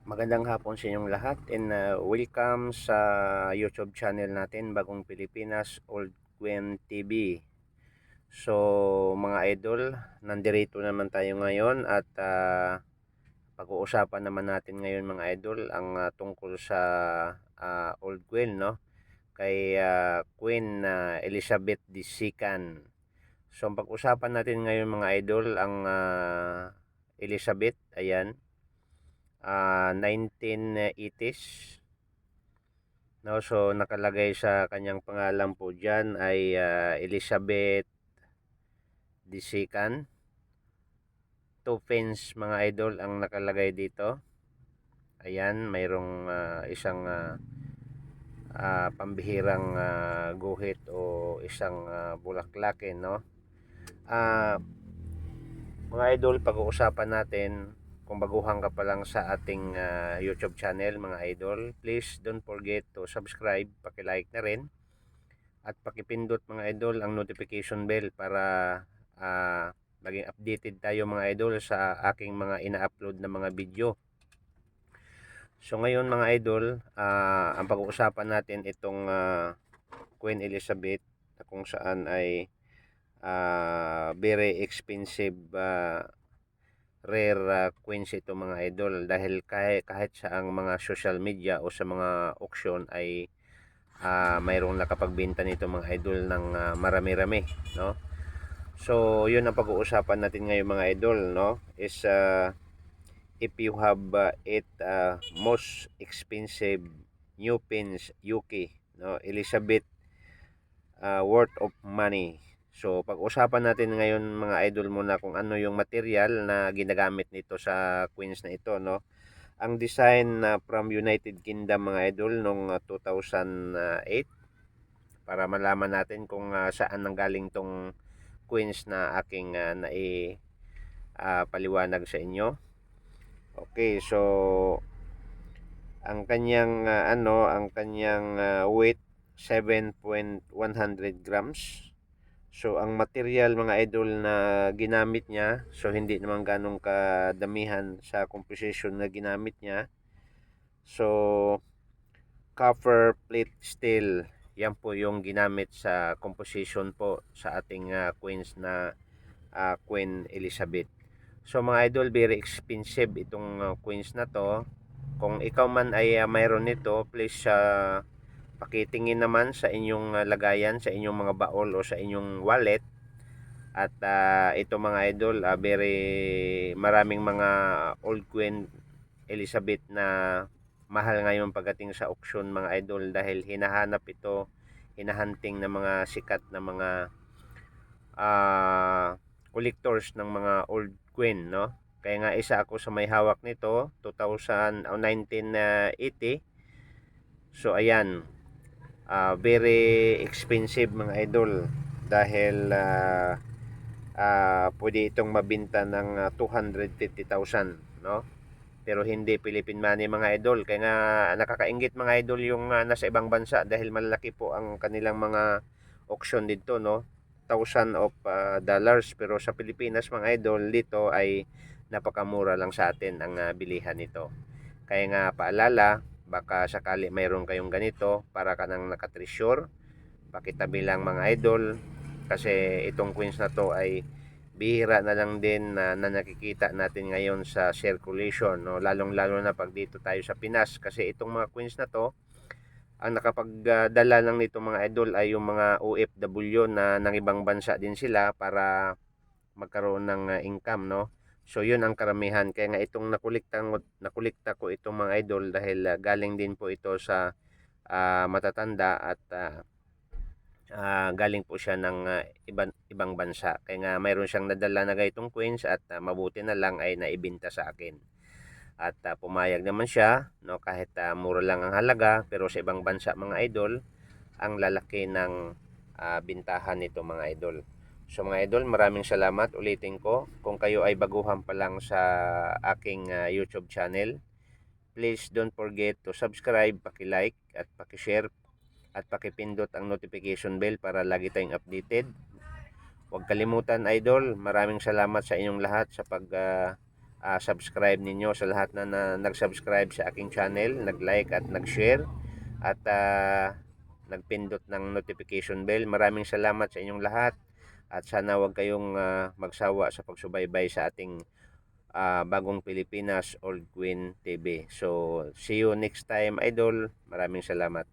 Magandang hapon sa inyong lahat and welcome sa YouTube channel natin, Bagong Pilipinas Old Gwen TV. So mga idol, nandirito naman tayo ngayon at pag-uusapan naman natin ngayon mga idol ang tungkol sa Old Gwen, no? Kay Queen Elizabeth II. So ang pag-usapan natin ngayon mga idol ang Elizabeth, ayan, 1980s. No, so nakalagay sa kanyang pangalan po diyan ay Elizabeth II. Two pence mga idol ang nakalagay dito. Ayan, mayroong isang pambihirang guhit o isang bulaklak, no? Ah, mga idol, pag-uusapan natin kung baguhan ka pa lang sa ating YouTube channel mga idol, please don't forget to subscribe, paki-like na rin at pakipindot mga idol ang notification bell para maging updated tayo mga idol sa aking mga ina-upload na mga video. So ngayon mga idol, ang pag-uusapan natin itong Queen Elizabeth na kung saan ay very expensive rare queens ito mga idol, dahil kahit sa ang mga social media o sa mga auction ay mayroong nakapagbenta nito mga idol ng marami-rami, no? So yun ang pag-uusapan natin ngayon mga idol, no, is if you have it most expensive new pins Yuki, no, Elizabeth, worth of money. So pag-usapan natin ngayon mga idol muna kung ano yung material na ginagamit nito sa queens na ito, no. Ang design from United Kingdom mga idol nung 2008, para malaman natin kung saan nanggaling tong queens na aking paliwanag sa inyo. Okay, so ang kanyang weight 7.100 grams. So ang material mga idol na ginamit niya, so hindi naman ganong kadamihan sa composition na ginamit niya. So copper plate steel, yan po yung ginamit sa composition po sa ating queens na Queen Elizabeth. So mga idol, very expensive itong queens na to. Kung ikaw man ay mayroon nito, please pakitingin naman sa inyong lagayan, sa inyong mga baol o sa inyong wallet. At ito mga idol, very maraming mga old Queen Elizabeth na mahal ngayon pagdating sa auction mga idol, dahil hinahanap ito, hinahunting ng mga sikat na mga collectors ng mga old queen, no. Kaya nga isa ako sa may hawak nito, 1980. So ayan, very expensive mga idol, dahil pwede itong mabinta ng 250,000, no. Pero hindi Philippine money mga idol. Kaya nga nakakainggit mga idol yung nasa ibang bansa, dahil malaki po ang kanilang mga auction dito, no. Thousand of dollars, pero sa Pilipinas mga idol dito ay napakamura lang sa atin ang bilihan nito. Kaya nga paalala, baka sakali mayroon kayong ganito para ka nang nakatreasure, pakitabi lang mga idol, kasi itong queens na to ay bihira na lang din na nakikita natin ngayon sa circulation, no, lalong lalo na pag dito tayo sa Pinas, kasi itong mga queens na to, ang nakapagdala lang nito mga idol ay yung mga OFW na ng ibang bansa din sila para magkaroon ng income, no. So yun ang karamihan, kaya nga itong nakulikta ko itong mga idol, dahil galing din po ito sa matatanda at galing po siya ng ibang bansa. Kaya nga mayroon siyang nadala na ganitong queens at mabuti na lang ay naibenta sa akin. At pumayag naman siya, no, kahit mura lang ang halaga, pero sa ibang bansa mga idol, ang lalaki ng bintahan nito mga idol. So mga idol, maraming salamat. Ulitin ko, kung kayo ay baguhan pa lang sa aking YouTube channel, please don't forget to subscribe, paki-like at paki-share at pakipindot ang notification bell para lagi tayong updated. Huwag kalimutan idol, maraming salamat sa inyong lahat sa pag subscribe ninyo sa lahat na nag-subscribe sa aking channel, nag-like at nag-share at nagpindot ng notification bell. Maraming salamat sa inyong lahat at sana wag kayong magsawa sa pagsubaybay sa ating Bagong Pilipinas Old Queen TV. So, see you next time, idol. Maraming salamat.